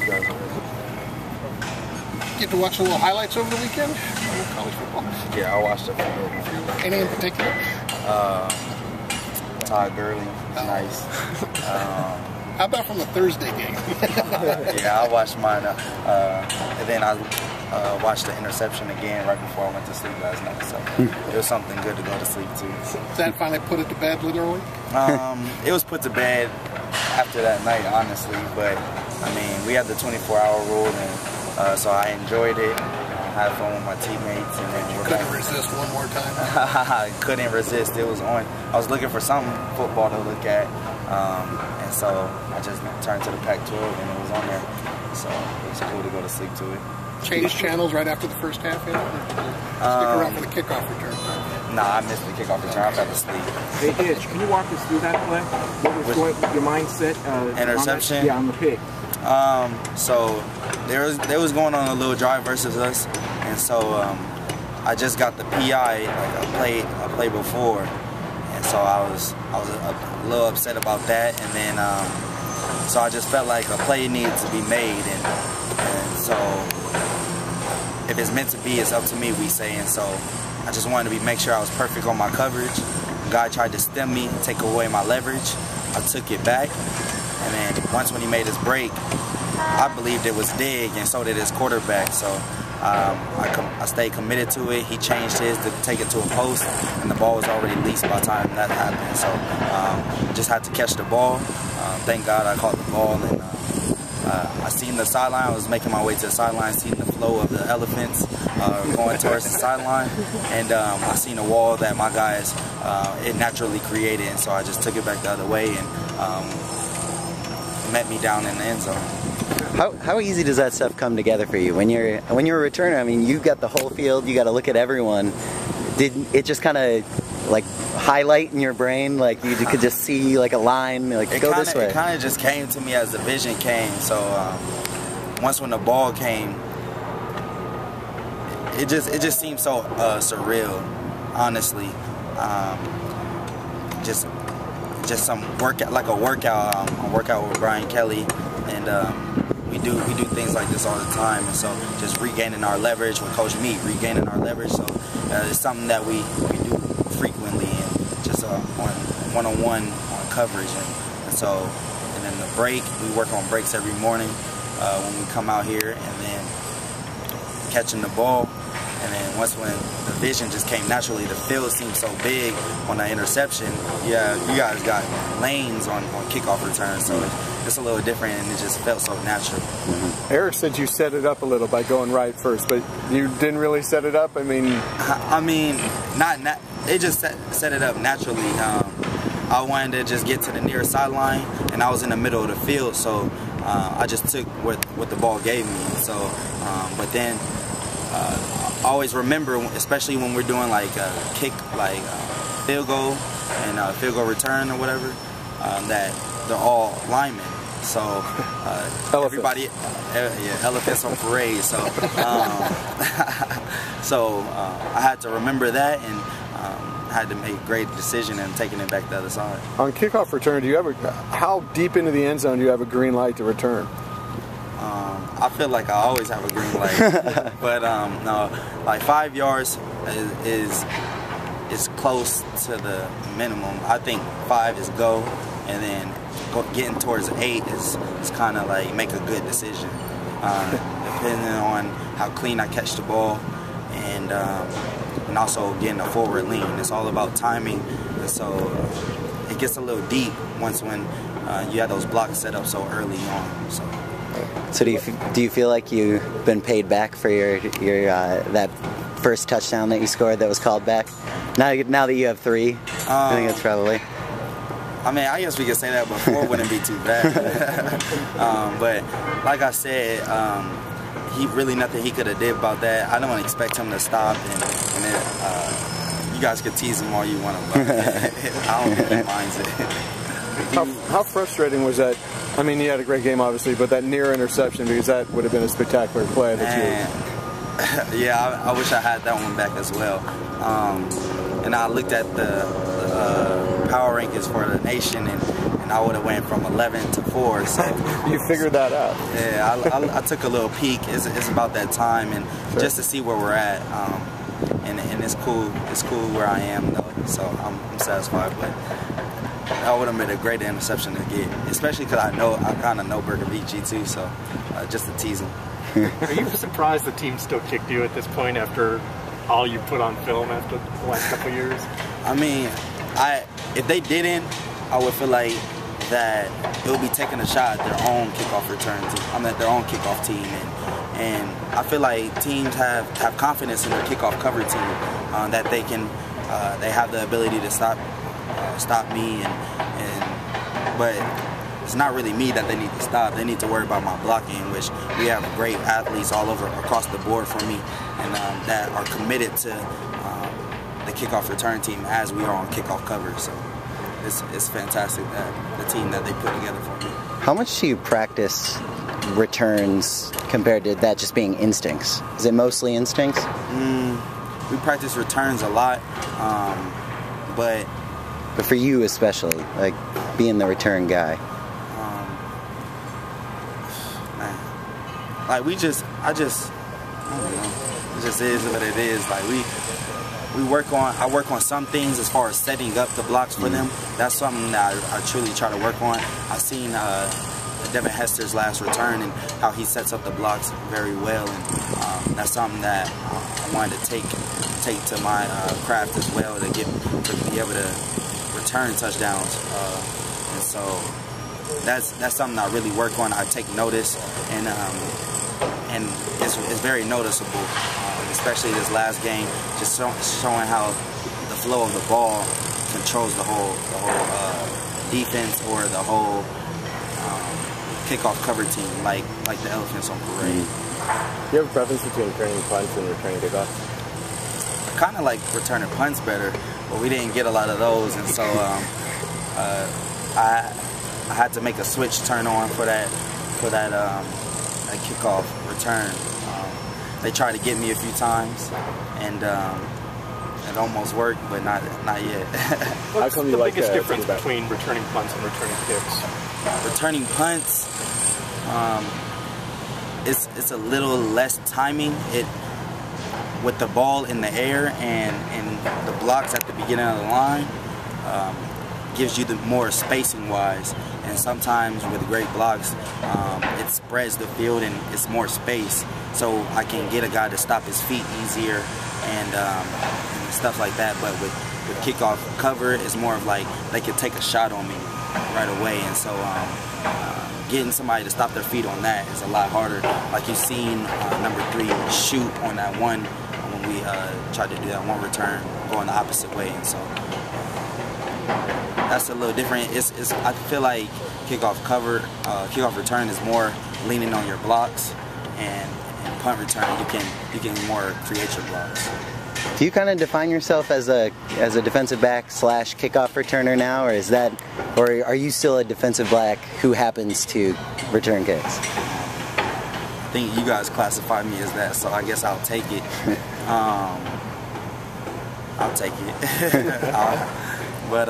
guys already. Get to watch a little highlights over the weekend of college football. Yeah, I watched a few of them. Any in particular? Todd Gurley, nice. How about from the Thursday game? Yeah, I watched mine, and then I watched the interception again right before I went to sleep last night. So it was something good to go to sleep to. Did that finally put it to bed, literally? It was put to bed after that night, honestly. But I mean, we had the 24-hour rule, and so I enjoyed it. Had fun with my teammates, and then couldn't resist one more time. I couldn't resist. It was on. I was looking for something football to look at, and so I just turned to the Pac-12, and it was on there. So it was cool to go to sleep to it. Change channels right after the first half. Stick around for the kickoff return. Nah, I missed the kickoff return. I fell asleep. Hey, Itch, can you walk us through that play? What was your mindset? Interception. On the pick. So they was going on a little drive versus us, and so I just got the PI like a play before, and so I was a little upset about that, and then so I just felt like a play needed to be made, and so if it's meant to be, it's up to me, we say, and so I just wanted to make sure I was perfect on my coverage. The guy tried to stem me, take away my leverage. I took it back. And then once when he made his break, I believed it was dig, and so did his quarterback. So I stayed committed to it. He changed his to take it to a post, and the ball was already released by the time that happened. So just had to catch the ball. Thank God I caught the ball, and I seen the sideline. I was making my way to the sideline, seeing the flow of the elephants going towards the sideline, and I seen a wall that my guys it naturally created, and so I just took it back the other way and met me down in the end zone. How easy does that stuff come together for you when you're a returner? I mean, you got the whole field. You got to look at everyone. Did it just kind of like highlight in your brain, like you could just see like a line, like go this way? It kind of just came to me as the vision came. So once when the ball came, it just seemed so surreal, honestly. Just some workout, like a workout with Brian Kelly, and we do things like this all the time, and so just regaining our leverage with Coach Meat, regaining our leverage. So it's something that we do frequently, and just on one-on-one on coverage, and then the break, we work on breaks every morning when we come out here, and then catching the ball. And then once when the vision just came naturally, the field seemed so big on the interception. Yeah, you guys got lanes on kickoff returns, so it's a little different, and it just felt so natural. Eric said you set it up a little by going right first, but you didn't really set it up. I mean, not. It just set it up naturally. I wanted to just get to the nearest sideline, and I was in the middle of the field, so I just took what the ball gave me. So, but then. I always remember, especially when we're doing like a kick, like field goal and field goal return or whatever, that they're all linemen. So everybody, elephants on parade. So I had to remember that, and had to make a great decision in taking it back the other side. On kickoff return, how deep into the end zone do you have a green light to return? I feel like I always have a green light, but no, like 5 yards is close to the minimum. I think 5 is go, and then getting towards 8 is kind of like make a good decision, depending on how clean I catch the ball, and also getting a forward lean. It's all about timing, and so it gets a little deep once when you have those blocks set up so early on. So do you feel like you've been paid back for your that first touchdown that you scored that was called back? Now that you have 3, I think that's probably. I mean, I guess we could say that, but 4 wouldn't be too bad. But like I said, he really nothing he could have did about that. I don't expect him to stop, and then, you guys could tease him all you want, but I don't think he minds it. How frustrating was that? I mean, you had a great game, obviously, but that near interception, because that would have been a spectacular play. Yeah, I wish I had that one back as well. And I looked at the power rankings for the nation, and and I would have went from 11 to 4. So you figured that out. Yeah, I took a little peek. It's about that time, and just to see where we're at. And it's cool. It's cool where I am though. So I'm satisfied. But that would have been a great interception to get, especially because I kind of know Burger beat G2. So just to tease him. Are you surprised the team still kicked you at this point after all you put on film after the last couple of years? I mean, if they didn't, I would feel like that it would be taking a shot at their own kickoff return team. I mean, their own kickoff team, and I feel like teams have confidence in their kickoff cover team that they can, they have the ability to stop me, but it's not really me that they need to stop. They need to worry about my blocking, which we have great athletes all over across the board for me, and that are committed to the kickoff return team as we are on kickoff cover. So it's fantastic that the team that they put together for me. How much do you practice returns compared to that just being instincts? Is it mostly instincts? We practice returns a lot, but for you especially, like being the return guy. Man, like I don't know. It just is what it is. Like I work on some things as far as setting up the blocks for them. That's something that I truly try to work on. I've seen Devin Hester's last return and how he sets up the blocks very well, and that's something that I wanted to take to my craft as well, to be able to return touchdowns, and so that's something I really work on. I take notice, and it's very noticeable, especially this last game, just showing how the flow of the ball controls the whole defense or the whole kickoff cover team, like the elephants on parade. Do you have a preference between returning punts and returning kickoffs? I kind of like returning punts better, but we didn't get a lot of those, and so I had to make a switch turn on for that kickoff return. They tried to get me a few times, and it almost worked, but not yet. What's the biggest difference between returning punts and returning kicks? Returning punts, it's a little less timing. With the ball in the air and the blocks at the beginning of the line, gives you the more spacing wise, and sometimes with great blocks it spreads the field and it's more space, so I can get a guy to stop his feet easier and stuff like that. But with kickoff cover, it's more of like they could take a shot on me right away, and so getting somebody to stop their feet on that is a lot harder. Like you've seen number 3 shoot on that one when we tried to do that one return going the opposite way, and so that's a little different. I feel like kickoff return is more leaning on your blocks, and punt return you can more create your blocks. Do you kind of define yourself as a defensive back / kickoff returner now, or are you still a defensive back who happens to return kicks? I think you guys classify me as that, so I guess I'll take it. I'll take it. But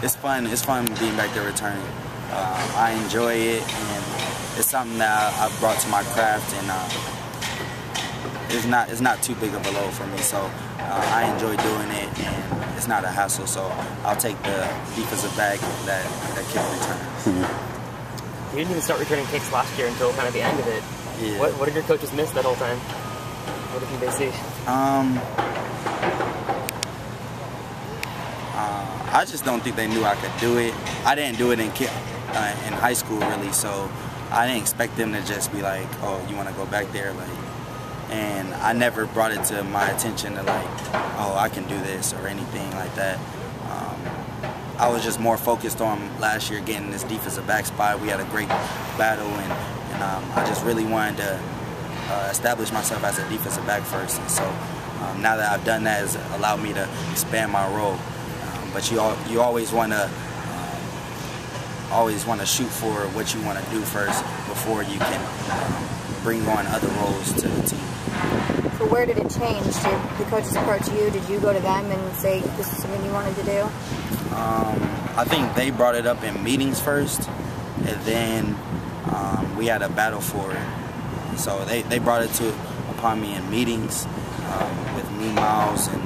it's fun. It's fun being back there returning. I enjoy it, and it's something that I've brought to my craft, and it's not too big of a load for me. So I enjoy doing it, and it's not a hassle. So I'll take the defensive back that kick return. You didn't even start returning kicks last year until kind of the end of it. Yeah. What did your coaches miss that whole time? What did they see? I just don't think they knew I could do it. I didn't do it in high school really, so I didn't expect them to just be like, "Oh, you want to go back there?" And I never brought it to my attention to like, "Oh, I can do this" or anything like that. I was just more focused on last year getting this defensive back spot. We had a great battle, and I just really wanted to establish myself as a defensive back first. And so now that I've done that, it's allowed me to expand my role. But you always want to shoot for what you want to do first before you can bring on other roles to the team. So where did it change? Did the coaches approach you? Did you go to them and say this is something you wanted to do? I think they brought it up in meetings first, and then we had a battle for it. So they brought it upon me in meetings with me, Miles, and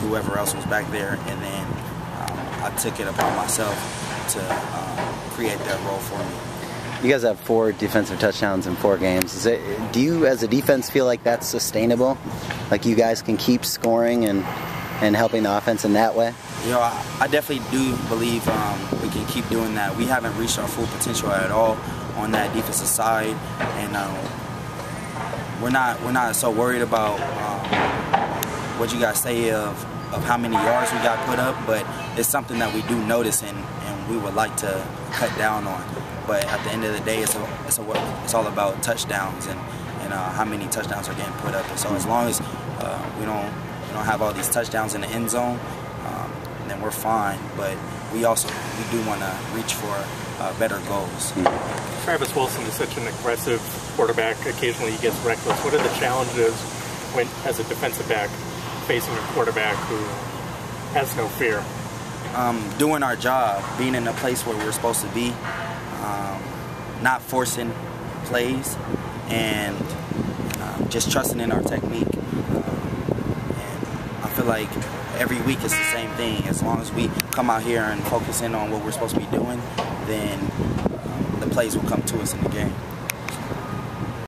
whoever else was back there, and then I took it upon myself to create that role for me. You guys have 4 defensive touchdowns in 4 games. Do you, as a defense, feel like that's sustainable? Like you guys can keep scoring and helping the offense in that way? You know, I definitely do believe we can keep doing that. We haven't reached our full potential at all on that defensive side, and we're not so worried about what you guys say of how many yards we got put up, but it's something that we do notice and we would like to cut down on. But at the end of the day, it's all about touchdowns and how many touchdowns are getting put up. And so as long as we don't have all these touchdowns in the end zone, then we're fine. But we do want to reach for better goals. Travis Wilson is such an aggressive quarterback. Occasionally he gets reckless. What are the challenges when, as a defensive back, facing a quarterback who has no fear? Doing our job, being in a place where we're supposed to be, not forcing plays, and just trusting in our technique. And I feel like every week it's the same thing. As long as we come out here and focus in on what we're supposed to be doing, then the plays will come to us in the game.